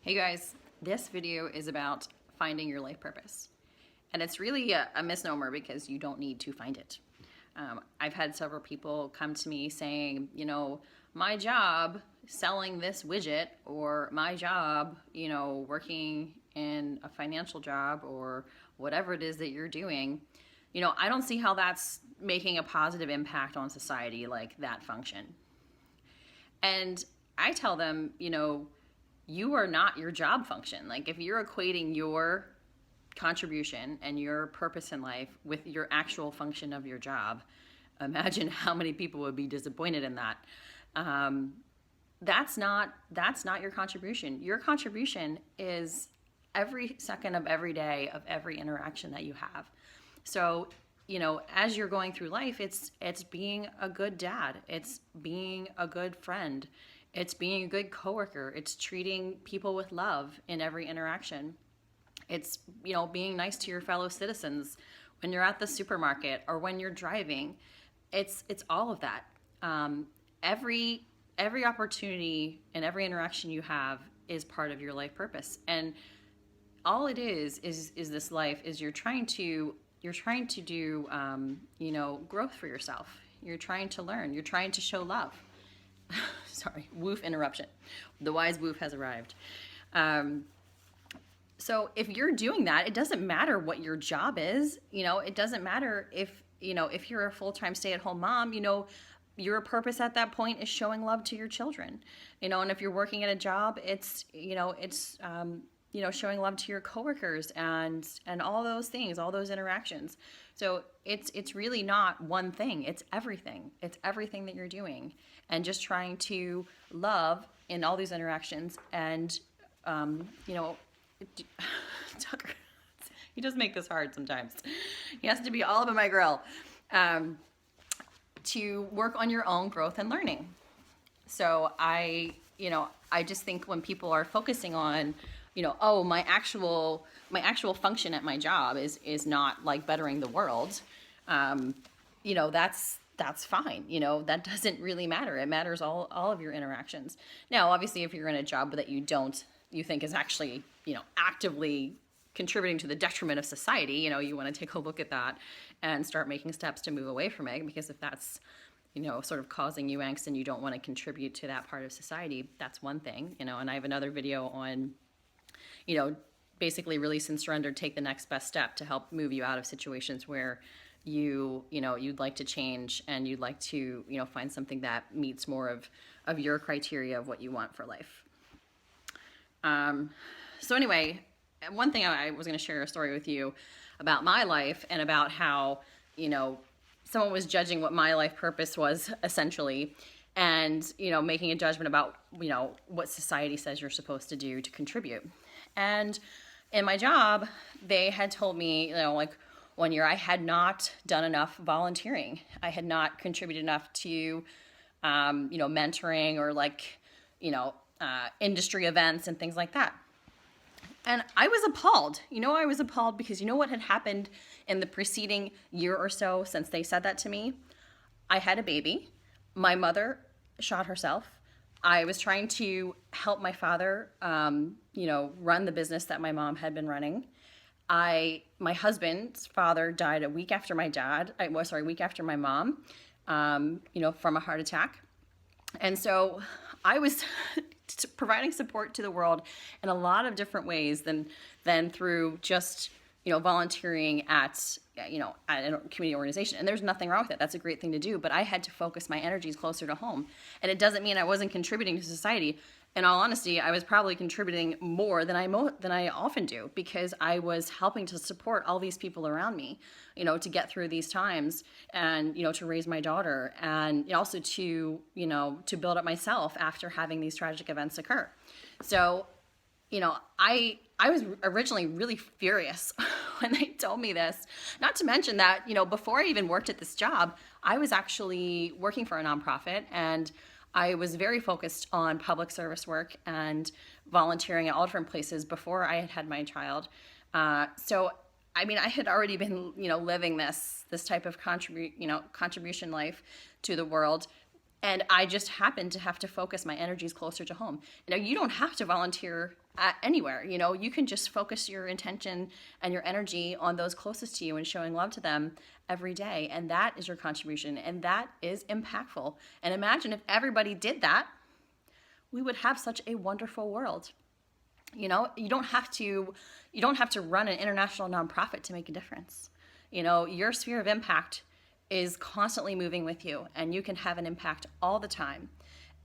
Hey guys, this video is about finding your life purpose. And it's really a misnomer because you don't need to find it. I've had several people come to me saying, my job selling this widget, or my job, working in a financial job, or whatever it is that you're doing, I don't see how that's making a positive impact on society, like that function. And I tell them, you are not your job function. Like, if you're equating your contribution and your purpose in life with your actual function of your job, imagine how many people would be disappointed in that. That's not your contribution. Your contribution is every second of every day of every interaction that you have. So, as you're going through life, it's being a good dad, it's being a good friend, it's being a good coworker, it's treating people with love in every interaction. It's, being nice to your fellow citizens when you're at the supermarket or when you're driving. It's all of that. Every opportunity and every interaction you have is part of your life purpose. And all it is this life is you're trying to do, growth for yourself. You're trying to learn. You're trying to show love. Sorry, woof interruption. The wise woof has arrived. So if you're doing that, it doesn't matter what your job is. It doesn't matter if you're a full-time stay-at-home mom, your purpose at that point is showing love to your children. And if you're working at a job, it's showing love to your coworkers and all those things, all those interactions. So it's really not one thing. It's everything. It's everything that you're doing, and just trying to love in all these interactions. And Tucker, he does make this hard sometimes. He has to be all up in my grill. To work on your own growth and learning. So I just think when people are focusing on, my actual function at my job is not like bettering the world, that's fine. That doesn't really matter. It matters all of your interactions. Now, obviously, if you're in a job that you think is actually, actively contributing to the detriment of society, you want to take a look at that and start making steps to move away from it. Because if that's, sort of causing you angst and you don't want to contribute to that part of society, that's one thing, and I have another video on, basically release and surrender, take the next best step to help move you out of situations where you'd like to change and you'd like to, find something that meets more of your criteria of what you want for life. So anyway, one thing I was going to share a story with you about my life and about how, someone was judging what my life purpose was, essentially, and, making a judgment about, what society says you're supposed to do to contribute. And in my job, they had told me, one year I had not done enough volunteering. I had not contributed enough to, mentoring or industry events and things like that. And I was appalled. I was appalled because what had happened in the preceding year or so since they said that to me? I had a baby. My mother shot herself. I was trying to help my father, run the business that my mom had been running. My husband's father died a week after my mom, from a heart attack. And so I was providing support to the world in a lot of different ways than through just, volunteering at a community organization. And there's nothing wrong with it. That's a great thing to do. But I had to focus my energies closer to home. And it doesn't mean I wasn't contributing to society. In all honesty, I was probably contributing more than I often do, because I was helping to support all these people around me, to get through these times, and, to raise my daughter, and also to build up myself after having these tragic events occur. So, I was originally really furious when they told me this. Not to mention that, before I even worked at this job, I was actually working for a nonprofit, and I was very focused on public service work and volunteering at all different places before I had my child. So, I had already been, living this type of contribution life to the world. And I just happened to have to focus my energies closer to home. You don't have to volunteer anywhere. You know, you can just focus your intention and your energy on those closest to you and showing love to them every day. And that is your contribution. And that is impactful. And imagine if everybody did that, we would have such a wonderful world. You know, you don't have to run an international nonprofit to make a difference. You know, your sphere of impact is constantly moving with you, and you can have an impact all the time.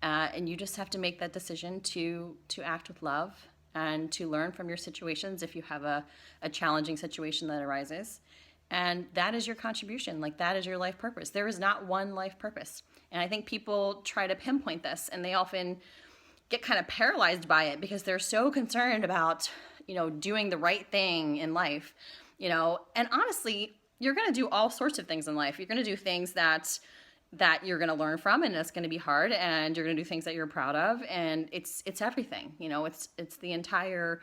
And you just have to make that decision to act with love and to learn from your situations if you have a challenging situation that arises. And that is your contribution. Like, that is your life purpose. There is not one life purpose. And I think people try to pinpoint this, and they often get kind of paralyzed by it because they're so concerned about, you know, doing the right thing in life, you know. And honestly, you're going to do all sorts of things in life. You're going to do things that you're going to learn from, and it's going to be hard, and you're going to do things that you're proud of, and it's everything, you know. It's the entire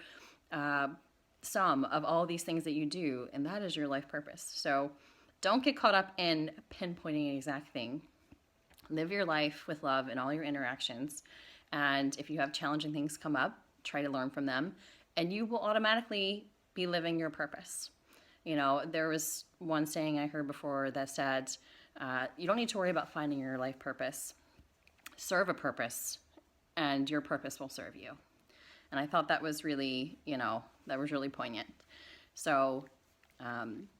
sum of all these things that you do, and that is your life purpose. So don't get caught up in pinpointing an exact thing. Live your life with love in all your interactions. And if you have challenging things come up, try to learn from them, and you will automatically be living your purpose. You know, there was one saying I heard before that said, you don't need to worry about finding your life purpose. Serve a purpose, and your purpose will serve you. And I thought that was really, you know, that was really poignant. So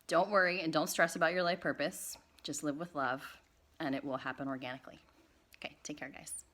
don't worry and don't stress about your life purpose. Just live with love, and it will happen organically. Okay, take care, guys.